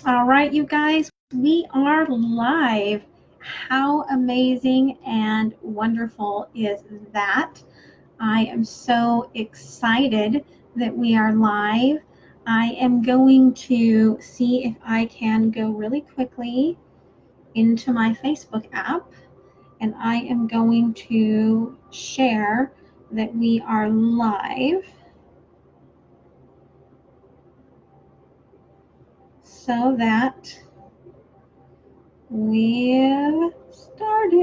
All right, you guys, we are live. How amazing and wonderful is that? I am so excited that we are live. I am going to see if I can go really quickly into my Facebook app, and I am going to share that we are live so that we've started.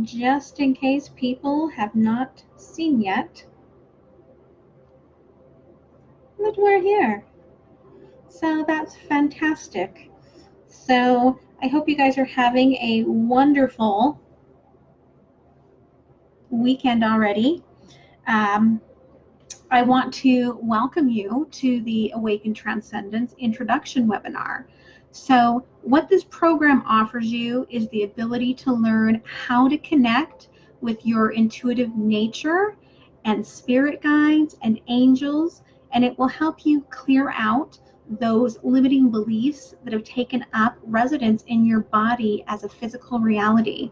Just in case people have not seen yet that we're here. So that's fantastic. So I hope you guys are having a wonderful weekend already. I want to welcome you to the Awaken Transcendence introduction webinar. So what this program offers you is the ability to learn how to connect with your intuitive nature and spirit guides and angels, and it will help you clear out those limiting beliefs that have taken up residence in your body as a physical reality.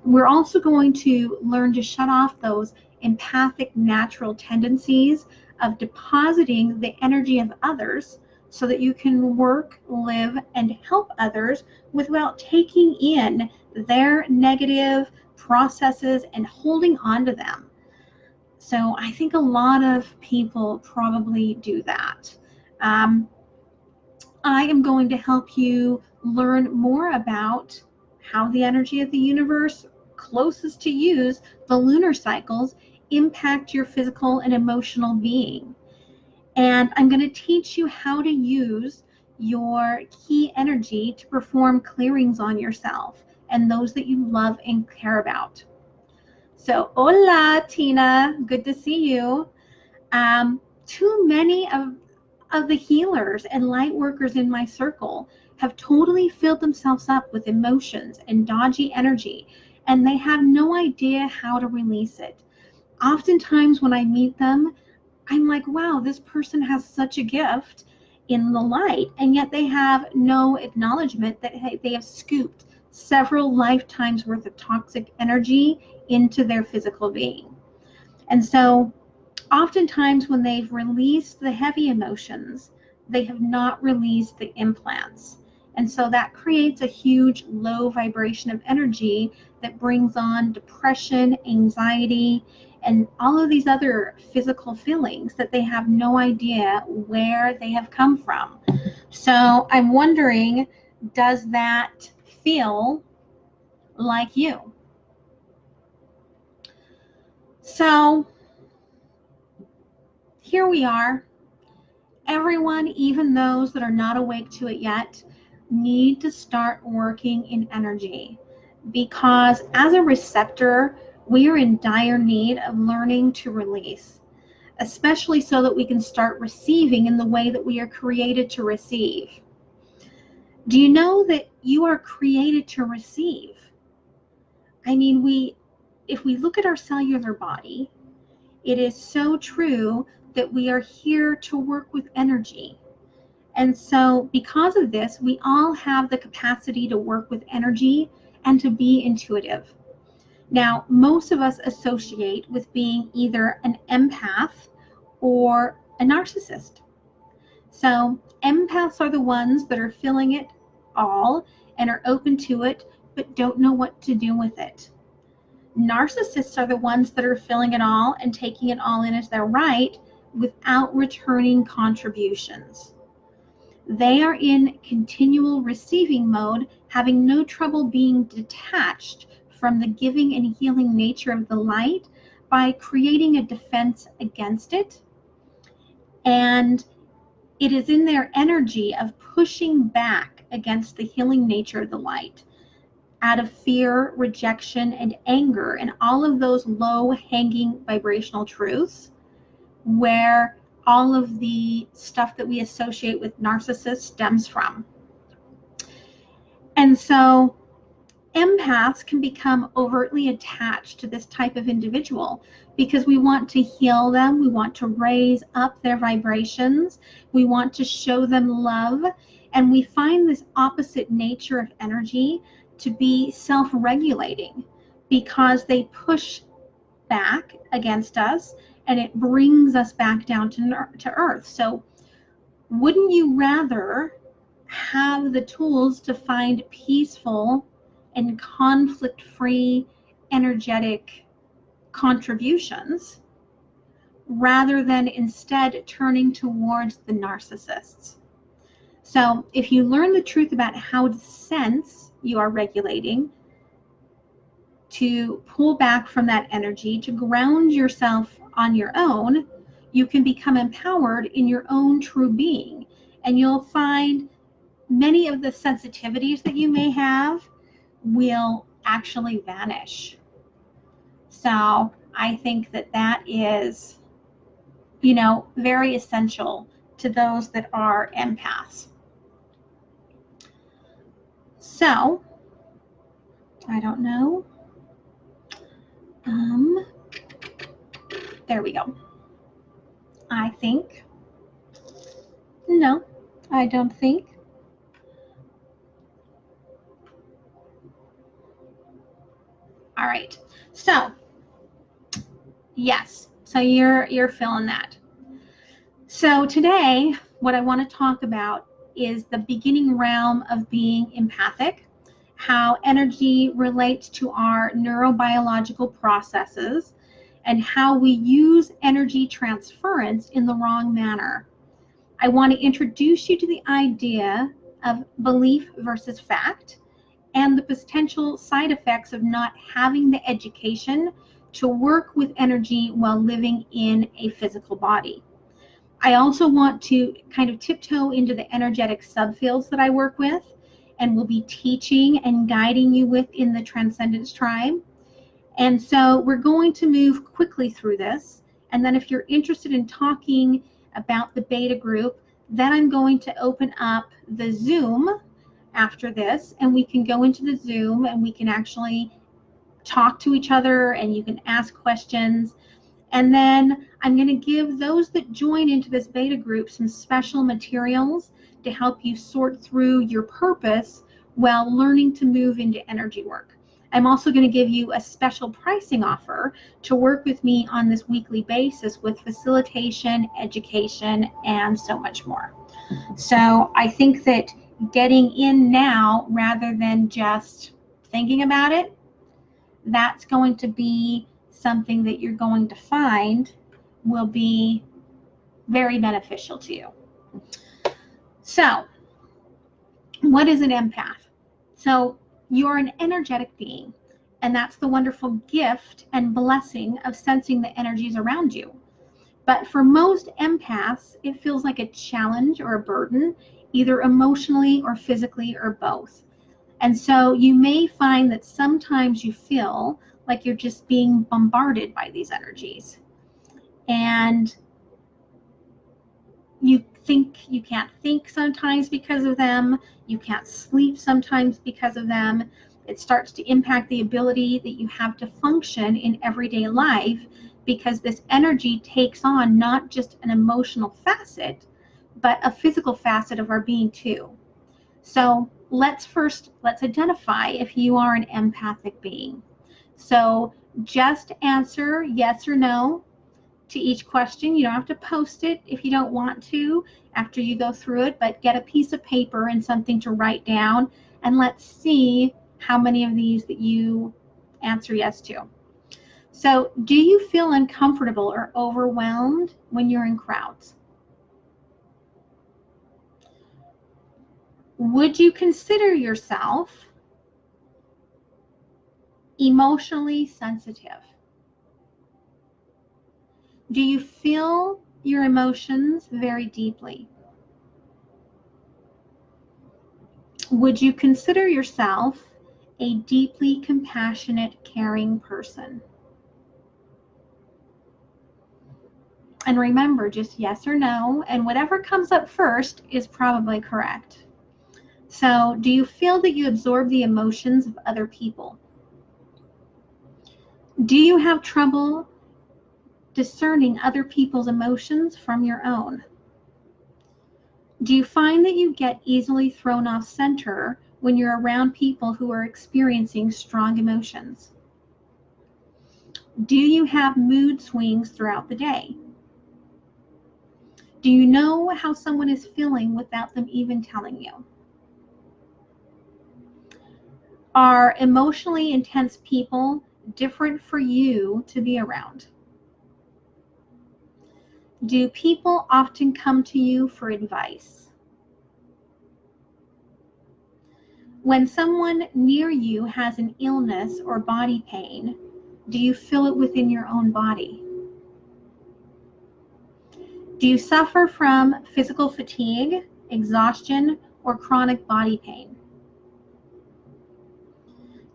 We're also going to learn to shut off those empathic natural tendencies of depositing the energy of others so that you can work, live, and help others without taking in their negative processes and holding on to them. So I think a lot of people probably do that. I am going to help you learn more about how the energy of the universe closest to you, the lunar cycles, impact your physical and emotional being. And I'm going to teach you how to use your key energy to perform clearings on yourself and those that you love and care about. So, hola, Tina. Good to see you. Too many of the healers and light workers in my circle have totally filled themselves up with emotions and dodgy energy, and they have no idea how to release it. Oftentimes when I meet them, I'm like, wow, this person has such a gift in the light, and yet they have no acknowledgement that they have scooped several lifetimes worth of toxic energy into their physical being. And so oftentimes when they've released the heavy emotions, they have not released the implants. And so that creates a huge low vibration of energy that brings on depression, anxiety, and all of these other physical feelings that they have no idea where they have come from. So I'm wondering, does that feel like you? So here we are. Everyone, even those that are not awake to it yet, need to start working in energy, because as a receptor, we are in dire need of learning to release, especially so that we can start receiving in the way that we are created to receive. Do you know that you are created to receive? I mean, if we look at our cellular body, it is so true that we are here to work with energy. And so because of this, we all have the capacity to work with energy and to be intuitive. Now, most of us associate with being either an empath or a narcissist. So empaths are the ones that are feeling it all and are open to it, but don't know what to do with it. Narcissists are the ones that are feeling it all and taking it all in as their right without returning contributions. They are in continual receiving mode, having no trouble being detached from the giving and healing nature of the light by creating a defense against it. And it is in their energy of pushing back against the healing nature of the light out of fear, rejection, and anger, and all of those low-hanging vibrational truths where all of the stuff that we associate with narcissists stems from. And so empaths can become overtly attached to this type of individual because we want to heal them. We want to raise up their vibrations. We want to show them love. And we find this opposite nature of energy to be self-regulating because they push back against us and it brings us back down to earth. So wouldn't you rather have the tools to find peaceful and conflict-free energetic contributions rather than instead turning towards the narcissists? So if you learn the truth about how to sense you are regulating, to pull back from that energy, to ground yourself on your own, you can become empowered in your own true being. And you'll find many of the sensitivities that you may have will actually vanish. So I think that that is, very essential to those that are empaths. So, I don't know. There we go. I think. No, I don't think. All right. So, yes. So you're feeling that. So today, what I want to talk about is the beginning realm of being empathic, how energy relates to our neurobiological processes, and how we use energy transference in the wrong manner. I want to introduce you to the idea of belief versus fact and the potential side effects of not having the education to work with energy while living in a physical body. I also want to kind of tiptoe into the energetic subfields that I work with and will be teaching and guiding you with in the Transcendence Tribe. And so we're going to move quickly through this. And then if you're interested in talking about the beta group, then I'm going to open up the Zoom after this, and we can go into the Zoom and we can actually talk to each other and you can ask questions. And then I'm going to give those that join into this beta group some special materials to help you sort through your purpose while learning to move into energy work. I'm also going to give you a special pricing offer to work with me on this weekly basis with facilitation, education, and so much more. So I think that getting in now rather than just thinking about it, that's going to be something that you're going to find will be very beneficial to you. So, what is an empath? So, you're an energetic being, and that's the wonderful gift and blessing of sensing the energies around you. But for most empaths, it feels like a challenge or a burden, either emotionally or physically or both. And so you may find that sometimes you feel like you're just being bombarded by these energies. And you think you can't think sometimes because of them. You can't sleep sometimes because of them. It starts to impact the ability that you have to function in everyday life because this energy takes on not just an emotional facet, but a physical facet of our being too. So let's identify if you are an empathic being. So just answer yes or no to each question. You don't have to post it if you don't want to after you go through it, but get a piece of paper and something to write down, and let's see how many of these that you answer yes to. So do you feel uncomfortable or overwhelmed when you're in crowds? Would you consider yourself emotionally sensitive? Do you feel your emotions very deeply? Would you consider yourself a deeply compassionate, caring person? And remember, just yes or no, and whatever comes up first is probably correct. So, do you feel that you absorb the emotions of other people? Do you have trouble discerning other people's emotions from your own? Do you find that you get easily thrown off center when you're around people who are experiencing strong emotions? Do you have mood swings throughout the day? Do you know how someone is feeling without them even telling you? Are emotionally intense people different for you to be around? Do people often come to you for advice? When someone near you has an illness or body pain, do you feel it within your own body? Do you suffer from physical fatigue, exhaustion, or chronic body pain?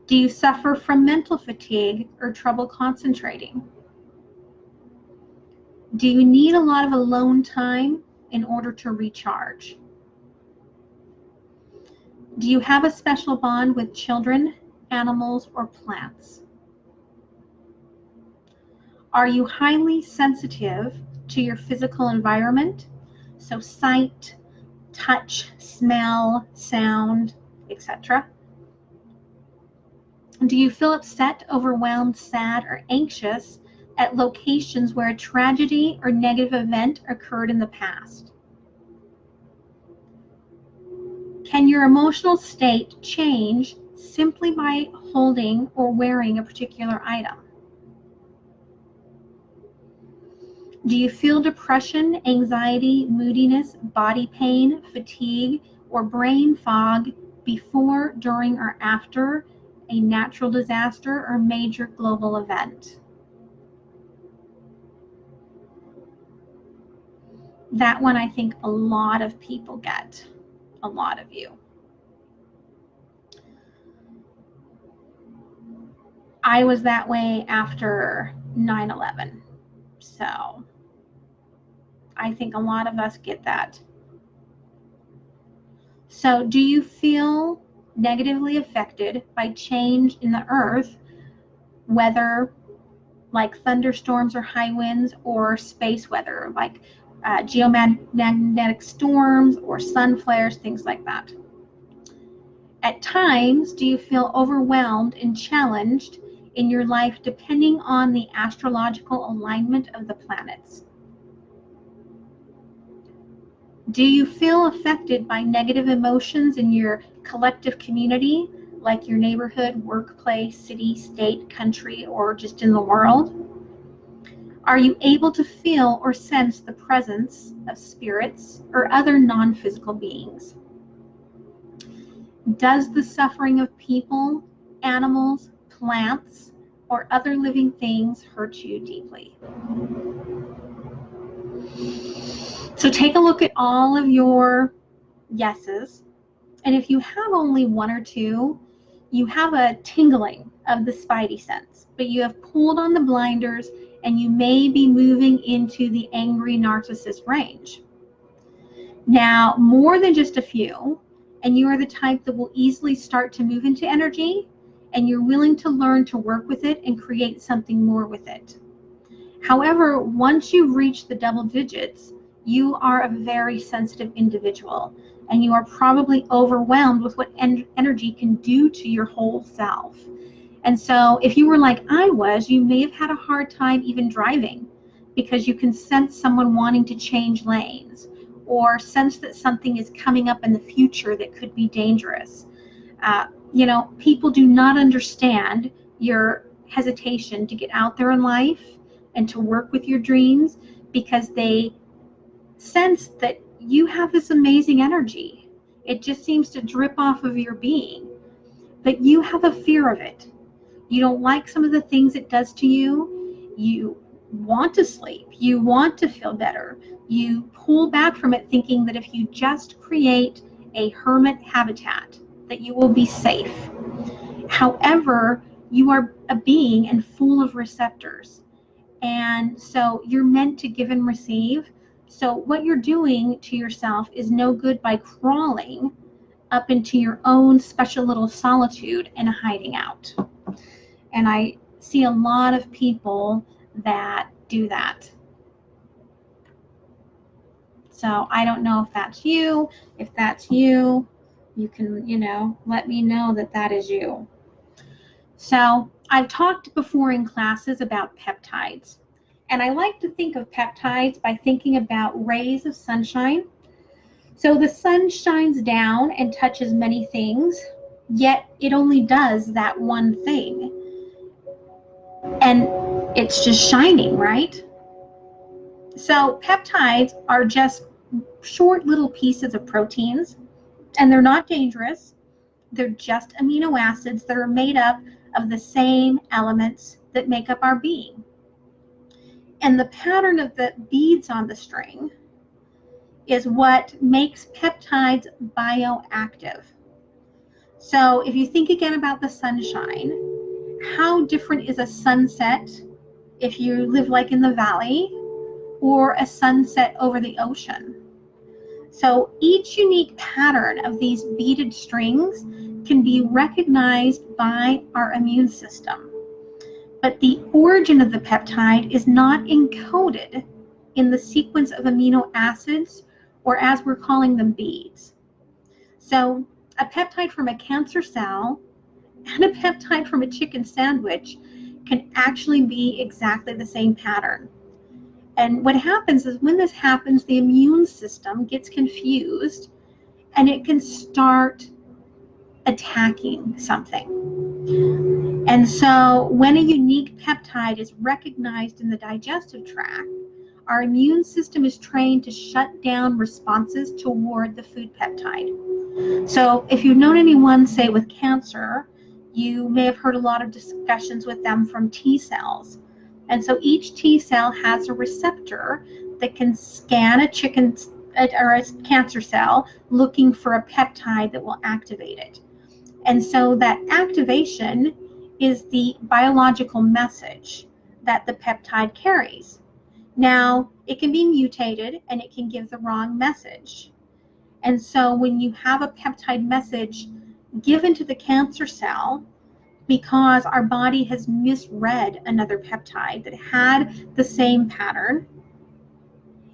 Do you suffer from mental fatigue or trouble concentrating? Do you need a lot of alone time in order to recharge? Do you have a special bond with children, animals, or plants? Are you highly sensitive to your physical environment? So sight, touch, smell, sound, etc. Do you feel upset, overwhelmed, sad, or anxious at locations where a tragedy or negative event occurred in the past? Can your emotional state change simply by holding or wearing a particular item? Do you feel depression, anxiety, moodiness, body pain, fatigue, or brain fog before, during, or after a natural disaster or major global event? That one I think a lot of people get, a lot of you. I was that way after 9/11, so I think a lot of us get that. So do you feel negatively affected by change in the earth, weather like thunderstorms or high winds, or space weather like geomagnetic storms or sun flares, things like that? At times, do you feel overwhelmed and challenged in your life depending on the astrological alignment of the planets? Do you feel affected by negative emotions in your collective community, like your neighborhood, workplace, city, state, country, or just in the world? Are you able to feel or sense the presence of spirits or other non-physical beings? Does the suffering of people, animals, plants, or other living things hurt you deeply? So take a look at all of your yeses. And if you have only one or two, you have a tingling of the spidey sense, but you have pulled on the blinders and you may be moving into the angry narcissist range. Now, more than just a few, and you are the type that will easily start to move into energy, and you're willing to learn to work with it and create something more with it. However, once you've reached the double digits, you are a very sensitive individual, and you are probably overwhelmed with what energy can do to your whole self. And so if you were like I was, you may have had a hard time even driving because you can sense someone wanting to change lanes or sense that something is coming up in the future that could be dangerous. People do not understand your hesitation to get out there in life and to work with your dreams because they sense that you have this amazing energy. It just seems to drip off of your being, but you have a fear of it. You don't like some of the things it does to you. You want to sleep. You want to feel better. You pull back from it thinking that if you just create a hermit habitat, that you will be safe. However, you are a being and full of receptors. And so you're meant to give and receive. So what you're doing to yourself is no good by crawling up into your own special little solitude and hiding out. And I see a lot of people that do that. So I don't know if that's you. If that's you, you can, let me know that that is you. So I've talked before in classes about peptides. And I like to think of peptides by thinking about rays of sunshine. So the sun shines down and touches many things, yet it only does that one thing. And it's just shining, right? So peptides are just short little pieces of proteins, and they're not dangerous. They're just amino acids that are made up of the same elements that make up our being. And the pattern of the beads on the string is what makes peptides bioactive. So if you think again about the sunshine, how different is a sunset if you live like in the valley or a sunset over the ocean? So each unique pattern of these beaded strings can be recognized by our immune system. But the origin of the peptide is not encoded in the sequence of amino acids, or as we're calling them, beads. So a peptide from a cancer cell and a peptide from a chicken sandwich can actually be exactly the same pattern. And what happens is when this happens, the immune system gets confused and it can start attacking something. And so when a unique peptide is recognized in the digestive tract, our immune system is trained to shut down responses toward the food peptide. So if you've known anyone, say with cancer, you may have heard a lot of discussions with them from T cells. And so each T cell has a receptor that can scan a chicken or a cancer cell looking for a peptide that will activate it. And so that activation is the biological message that the peptide carries. Now, it can be mutated and it can give the wrong message. And so when you have a peptide message given to the cancer cell, because our body has misread another peptide that had the same pattern,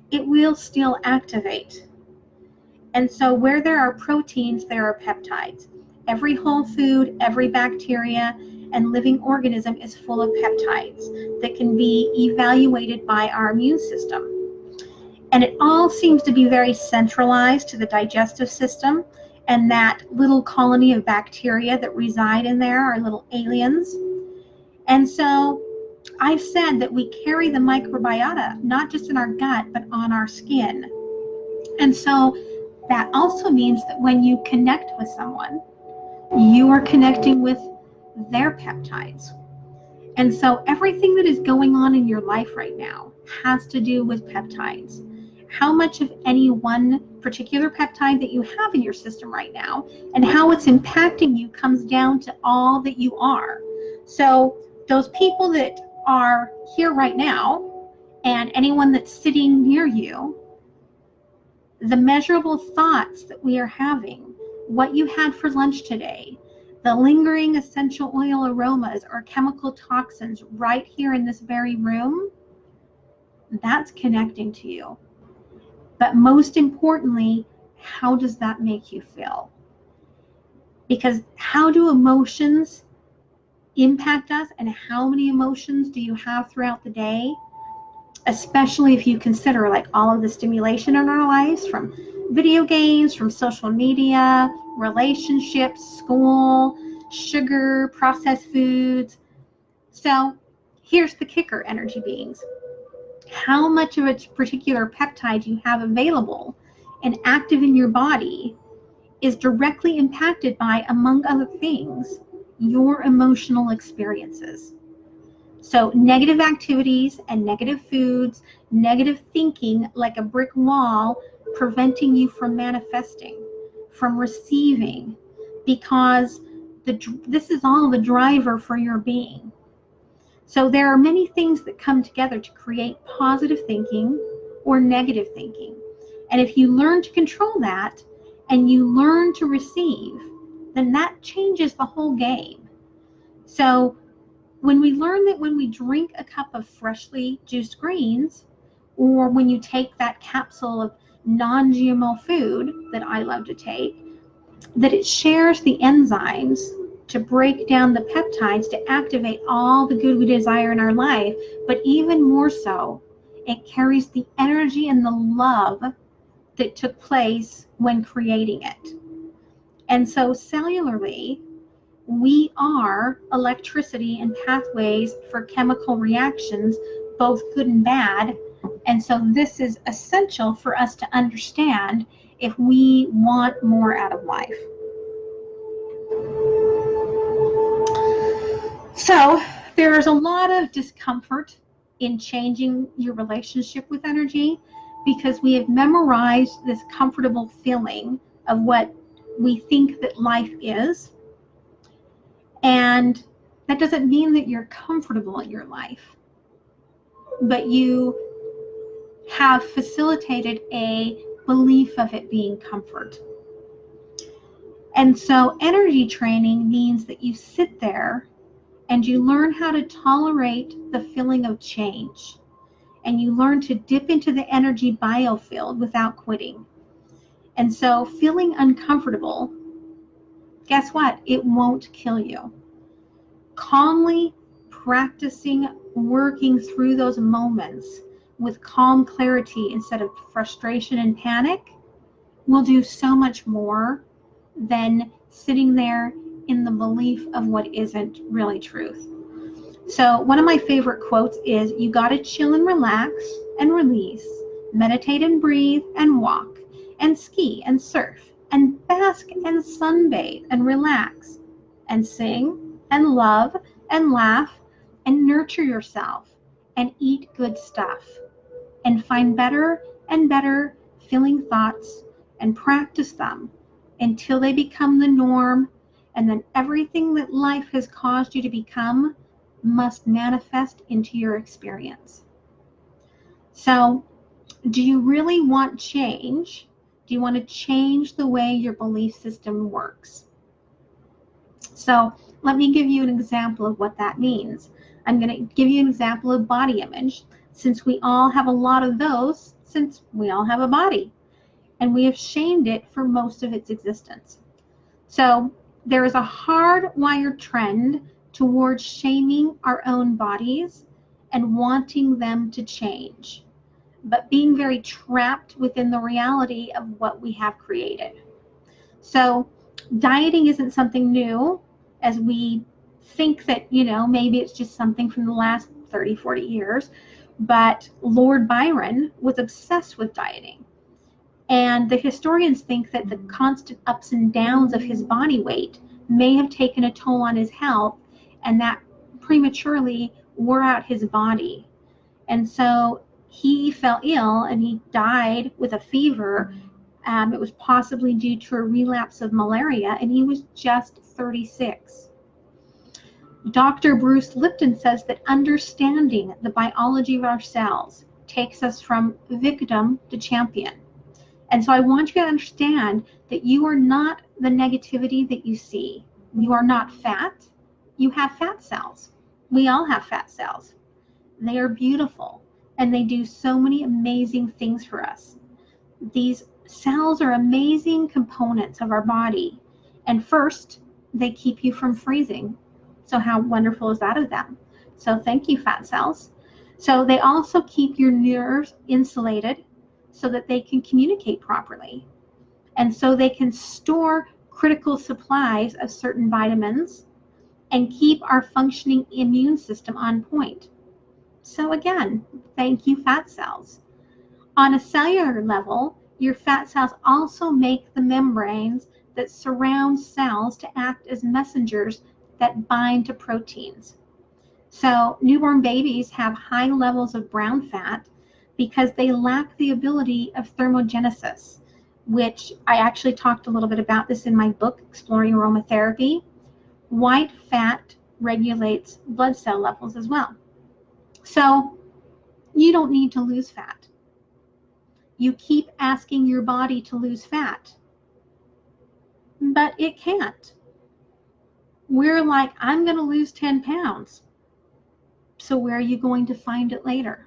it will still activate. And so where there are proteins, there are peptides. Every whole food, every bacteria, and living organism is full of peptides that can be evaluated by our immune system. And it all seems to be very centralized to the digestive system, and that little colony of bacteria that reside in there are little aliens. And so I've said that we carry the microbiota not just in our gut, but on our skin. And so that also means that when you connect with someone, you are connecting with their peptides. And so everything that is going on in your life right now has to do with peptides. How much of any one particular peptide that you have in your system right now and how it's impacting you comes down to all that you are. So those people that are here right now and anyone that's sitting near you, the measurable thoughts that we are having, what you had for lunch today, the lingering essential oil aromas or chemical toxins right here in this very room, that's connecting to you. But most importantly, how does that make you feel? Because how do emotions impact us, and how many emotions do you have throughout the day? Especially if you consider like all of the stimulation in our lives, from video games, from social media, relationships, school, sugar, processed foods. So here's the kicker, energy beings. How much of a particular peptide you have available and active in your body is directly impacted by, among other things, your emotional experiences. So negative activities and negative foods, negative thinking like a brick wall, preventing you from manifesting, from receiving, because this is all the driver for your being. So there are many things that come together to create positive thinking or negative thinking. And if you learn to control that and you learn to receive, then that changes the whole game. So when we learn that when we drink a cup of freshly juiced greens, or when you take that capsule of non-GMO food that I love to take, that it shares the enzymes to break down the peptides to activate all the good we desire in our life, but even more so, it carries the energy and the love that took place when creating it. And so cellularly, we are electricity and pathways for chemical reactions, both good and bad. And so this is essential for us to understand if we want more out of life. So there's a lot of discomfort in changing your relationship with energy because we have memorized this comfortable feeling of what we think that life is. And that doesn't mean that you're comfortable in your life, but you have facilitated a belief of it being comfort. And so energy training means that you sit there and you learn how to tolerate the feeling of change. And you learn to dip into the energy biofield without quitting. And so feeling uncomfortable, guess what? It won't kill you. Calmly practicing working through those moments with calm clarity instead of frustration and panic will do so much more than sitting there in the belief of what isn't really truth. So one of my favorite quotes is, you got to chill and relax and release, meditate and breathe and walk and ski and surf and bask and sunbathe and relax and sing and love and laugh and nurture yourself and eat good stuff and find better and better feeling thoughts and practice them until they become the norm, and then everything that life has caused you to become must manifest into your experience. So, do you really want change? Do you want to change the way your belief system works? So, let me give you an example of what that means. I'm going to give you an example of body image, since we all have a lot of those, since we all have a body, and we have shamed it for most of its existence. So, there is a hardwired trend towards shaming our own bodies and wanting them to change, but being very trapped within the reality of what we have created. So dieting isn't something new, as we think that, maybe it's just something from the last 30, 40 years, but Lord Byron was obsessed with dieting. And the historians think that the constant ups and downs of his body weight may have taken a toll on his health, and that prematurely wore out his body. And so he fell ill and he died with a fever. It was possibly due to a relapse of malaria, and he was just 36. Dr. Bruce Lipton says that understanding the biology of our cells takes us from victim to champion. And so I want you to understand that you are not the negativity that you see. You are not fat. You have fat cells. We all have fat cells. They are beautiful, and they do so many amazing things for us. These cells are amazing components of our body. And first, they keep you from freezing. So how wonderful is that of them? So thank you, fat cells. So they also keep your nerves insulated so that they can communicate properly. And so they can store critical supplies of certain vitamins and keep our functioning immune system on point. So again, thank you, fat cells. On a cellular level, your fat cells also make the membranes that surround cells to act as messengers that bind to proteins. So newborn babies have high levels of brown fat because they lack the ability of thermogenesis, which I actually talked a little bit about this in my book, Exploring Aromatherapy. White fat regulates blood cell levels as well. So you don't need to lose fat. You keep asking your body to lose fat, but it can't. We're like, I'm going to lose 10 pounds. So where are you going to find it later?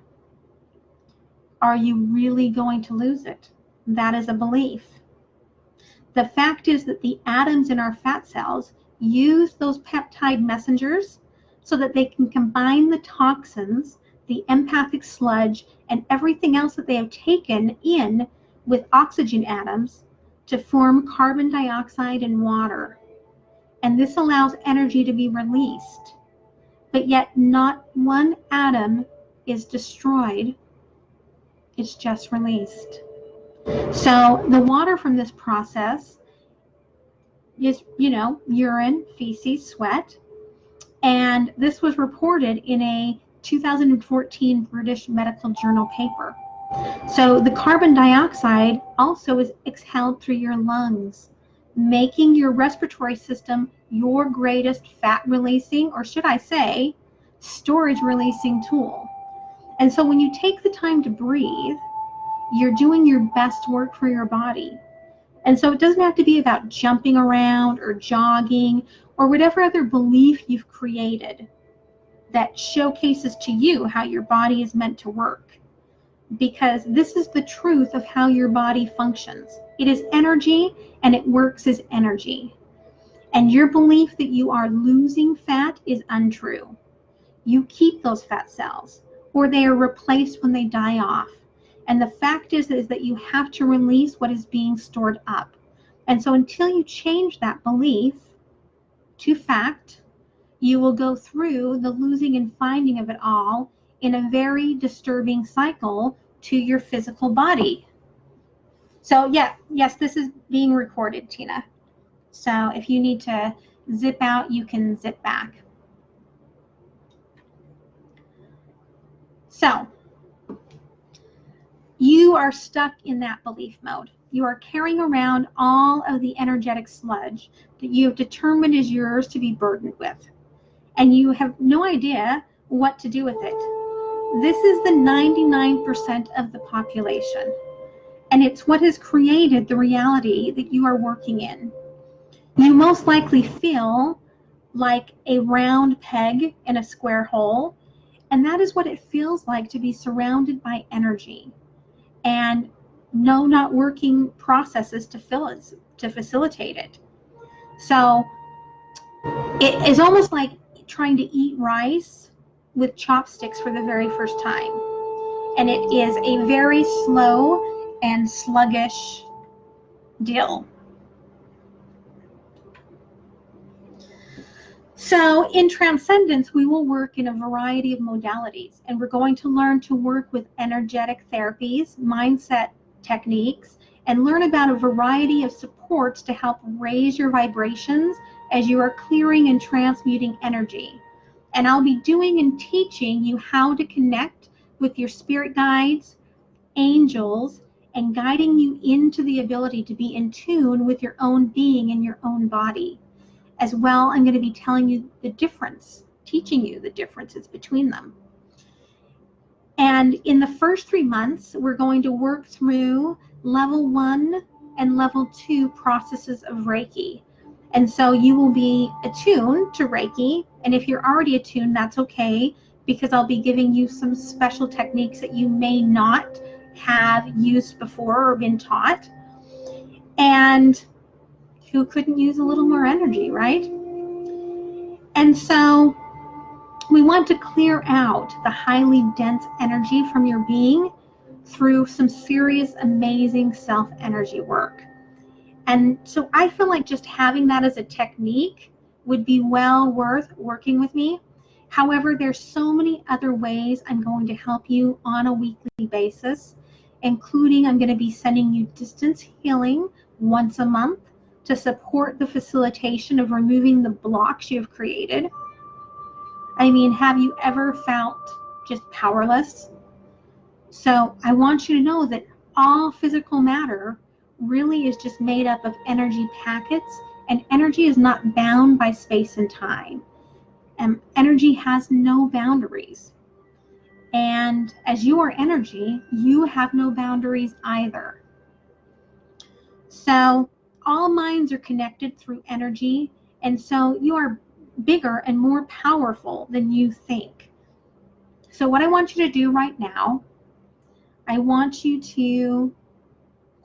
Are you really going to lose it? That is a belief. The fact is that the atoms in our fat cells use those peptide messengers so that they can combine the toxins, the empathic sludge, and everything else that they have taken in with oxygen atoms to form carbon dioxide and water. And this allows energy to be released. But yet not one atom is destroyed. It's just released. So the water from this process is, urine, feces, sweat. And this was reported in a 2014 British Medical Journal paper. So the carbon dioxide also is exhaled through your lungs, making your respiratory system your greatest fat releasing, or should I say, storage releasing tool. And so when you take the time to breathe, you're doing your best work for your body. And so it doesn't have to be about jumping around or jogging or whatever other belief you've created that showcases to you how your body is meant to work. Because this is the truth of how your body functions. It is energy, and it works as energy. And your belief that you are losing fat is untrue. You keep those fat cells, or they are replaced when they die off. And the fact is that you have to release what is being stored up. And so until you change that belief to fact, you will go through the losing and finding of it all in a very disturbing cycle to your physical body. So yes, this is being recorded, Tina. So if you need to zip out, you can zip back. So you are stuck in that belief mode. You are carrying around all of the energetic sludge that you have determined is yours to be burdened with. And you have no idea what to do with it. This is the 99% of the population. And it's what has created the reality that you are working in. You most likely feel like a round peg in a square hole. And that is what it feels like to be surrounded by energy and no not working processes to facilitate it. So it is almost like trying to eat rice with chopsticks for the very first time. And it is a very slow and sluggish deal. So in Transcendence, we will work in a variety of modalities, and we're going to learn to work with energetic therapies, mindset techniques, and learn about a variety of supports to help raise your vibrations as you are clearing and transmuting energy. And I'll be doing and teaching you how to connect with your spirit guides, angels, and guiding you into the ability to be in tune with your own being and your own body. As well, I'm going to be telling you the difference, teaching you the differences between them. And in the first 3 months, we're going to work through level 1 and level 2 processes of Reiki. And so you will be attuned to Reiki. And if you're already attuned, that's okay, because I'll be giving you some special techniques that you may not have used before or been taught. And who couldn't use a little more energy, right? And so we want to clear out the highly dense energy from your being through some serious, amazing self-energy work. And so I feel like just having that as a technique would be well worth working with me. However, there's so many other ways I'm going to help you on a weekly basis, including I'm going to be sending you distance healing once a month to support the facilitation of removing the blocks you have created. I mean, have you ever felt just powerless? So I want you to know that all physical matter really is just made up of energy packets, and energy is not bound by space and time. Energy has no boundaries. And as you are energy, you have no boundaries either. So all minds are connected through energy, and so you are bigger and more powerful than you think. So what I want you to do right now, I want you to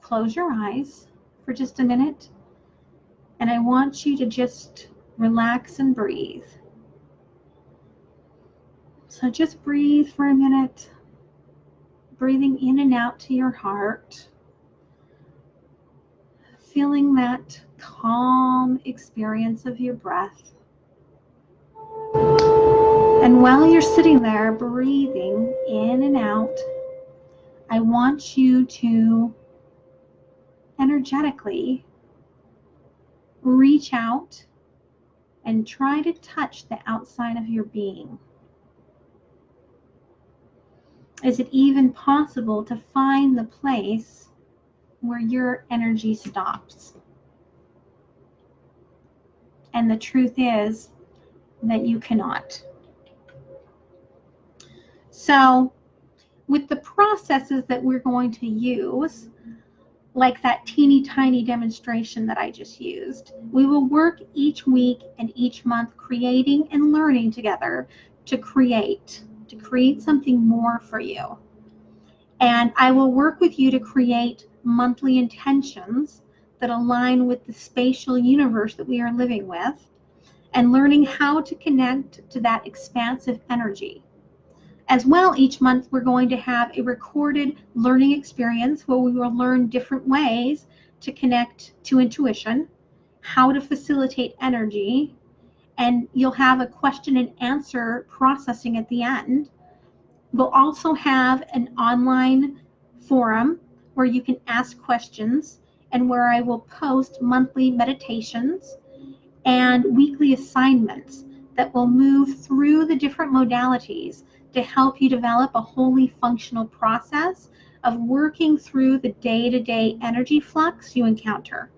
close your eyes for just a minute, and I want you to just relax and breathe. So just breathe for a minute, breathing in and out to your heart, feeling that calm experience of your breath. And while you're sitting there breathing in and out, I want you to energetically reach out and try to touch the outside of your being. Is it even possible to find the place where your energy stops? And the truth is that you cannot. So, with the processes that we're going to use, like that teeny tiny demonstration that I just used, we will work each week and each month creating and learning together to create something more for you. And I will work with you to create monthly intentions that align with the spatial universe that we are living with, and learning how to connect to that expansive energy. As well, each month we're going to have a recorded learning experience where we will learn different ways to connect to intuition, how to facilitate energy, and you'll have a question and answer processing at the end. We'll also have an online forum where you can ask questions and where I will post monthly meditations and weekly assignments that will move through the different modalities to help you develop a wholly functional process of working through the day-to-day energy flux you encounter.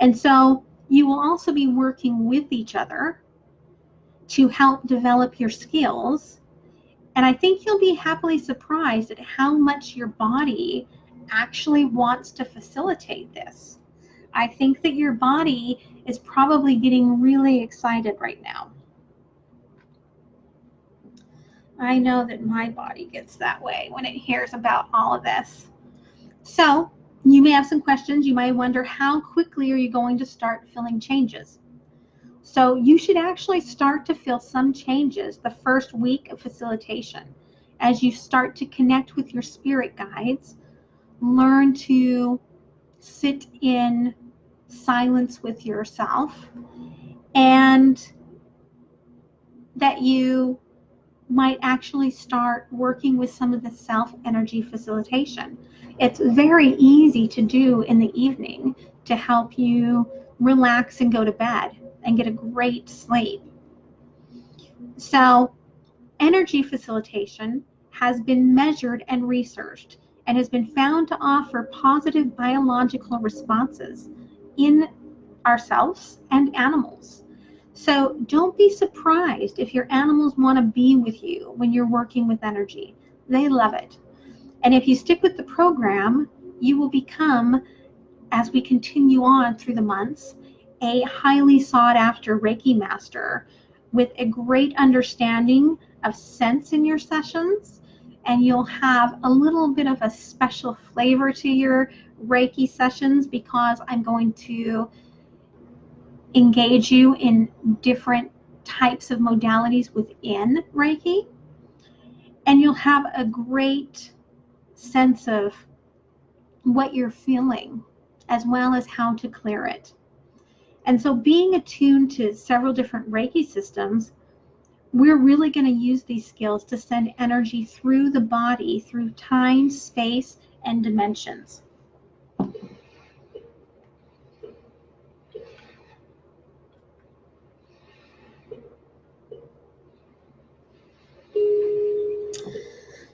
And so you will also be working with each other to help develop your skills. And I think you'll be happily surprised at how much your body actually wants to facilitate this. I think that your body is probably getting really excited right now. I know that my body gets that way when it hears about all of this. So you may have some questions. You might wonder, how quickly are you going to start feeling changes? So you should actually start to feel some changes the first week of facilitation. As you start to connect with your spirit guides, learn to sit in silence with yourself, and that you might actually start working with some of the self-energy facilitation. It's very easy to do in the evening to help you relax and go to bed and get a great sleep. So energy facilitation has been measured and researched and has been found to offer positive biological responses in ourselves and animals. So don't be surprised if your animals want to be with you when you're working with energy. They love it. And if you stick with the program, you will become, as we continue on through the months, a highly sought after Reiki master with a great understanding of sense in your sessions. And you'll have a little bit of a special flavor to your Reiki sessions because I'm going to engage you in different types of modalities within Reiki, and you'll have a great sense of what you're feeling as well as how to clear it. And so being attuned to several different Reiki systems, we're really going to use these skills to send energy through the body, through time, space, and dimensions.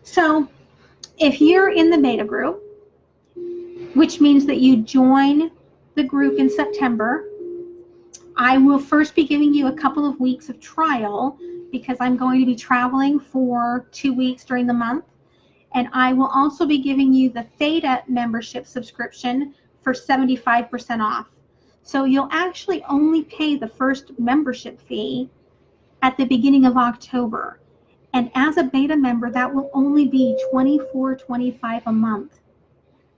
So if you're in the beta group, which means that you join the group in September, I will first be giving you a couple of weeks of trial because I'm going to be traveling for 2 weeks during the month. And I will also be giving you the Theta membership subscription for 75% off. So you'll actually only pay the first membership fee at the beginning of October. And as a beta member, that will only be $24.25 a month.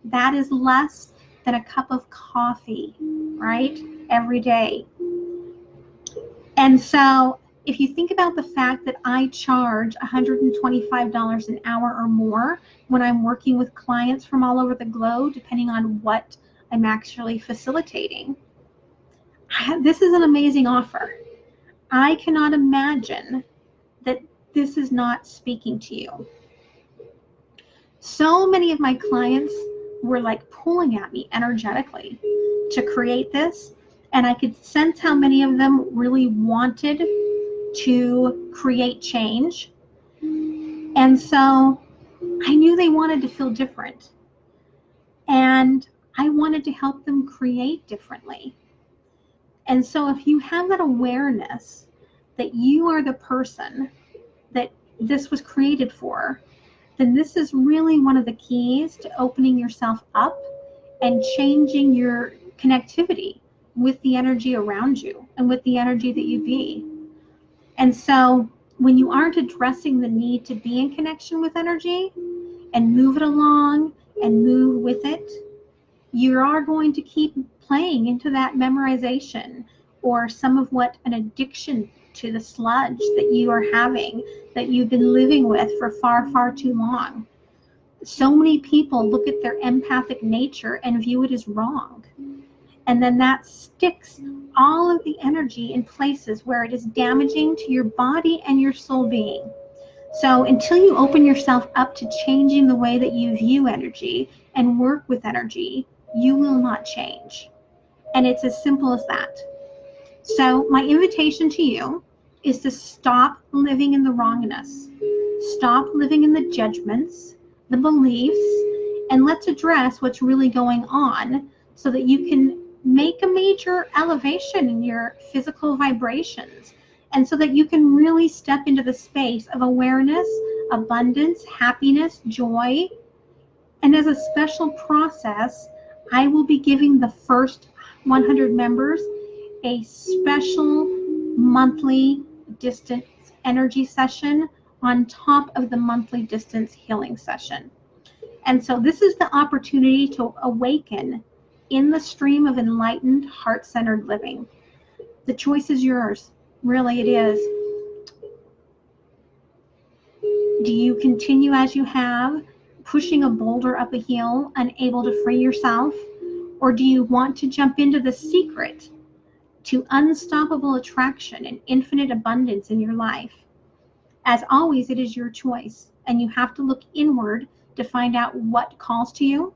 That is less than a cup of coffee, right? Every day. And so if you think about the fact that I charge $125 an hour or more when I'm working with clients from all over the globe, depending on what I'm actually facilitating, this is an amazing offer. I cannot imagine that this is not speaking to you. So many of my clients were like pulling at me energetically to create this, and I could sense how many of them really wanted to create change. And so I knew they wanted to feel different, and I wanted to help them create differently. And so if you have that awareness that you are the person that this was created for, then this is really one of the keys to opening yourself up and changing your connectivity with the energy around you and with the energy that you be. And so when you aren't addressing the need to be in connection with energy and move it along and move with it, you are going to keep playing into that memorization or some of what an addiction to the sludge that you are having, that you've been living with for far, far too long. So many people look at their empathic nature and view it as wrong. And then that sticks all of the energy in places where it is damaging to your body and your soul being. So until you open yourself up to changing the way that you view energy and work with energy, you will not change. And it's as simple as that. So my invitation to you is to stop living in the wrongness. Stop living in the judgments, the beliefs, and let's address what's really going on so that you can make a major elevation in your physical vibrations, and so that you can really step into the space of awareness, abundance, happiness, joy. And as a special process, I will be giving the first 100 members a special monthly distance energy session on top of the monthly distance healing session. And so this is the opportunity to awaken in the stream of enlightened, heart-centered living. The choice is yours. Really, it is. Do you continue as you have, pushing a boulder up a hill, unable to free yourself? Or do you want to jump into the secret to unstoppable attraction and infinite abundance in your life? As always, it is your choice, and you have to look inward to find out what calls to you.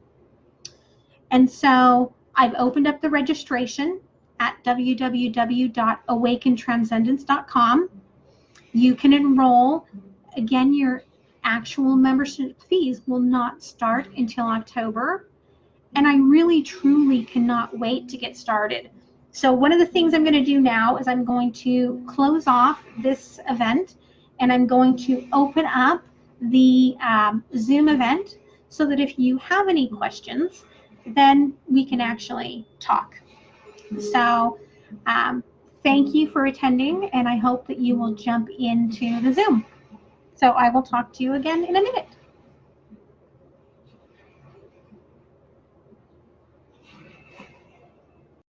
And so I've opened up the registration at www.awakentranscendence.com. You can enroll. Again, your actual membership fees will not start until October. And I really, truly cannot wait to get started. So one of the things I'm going to do now is I'm going to close off this event, and I'm going to open up the Zoom event so that if you have any questions, then we can actually talk. So thank you for attending, and I hope that you will jump into the Zoom. So I will talk to you again in a minute.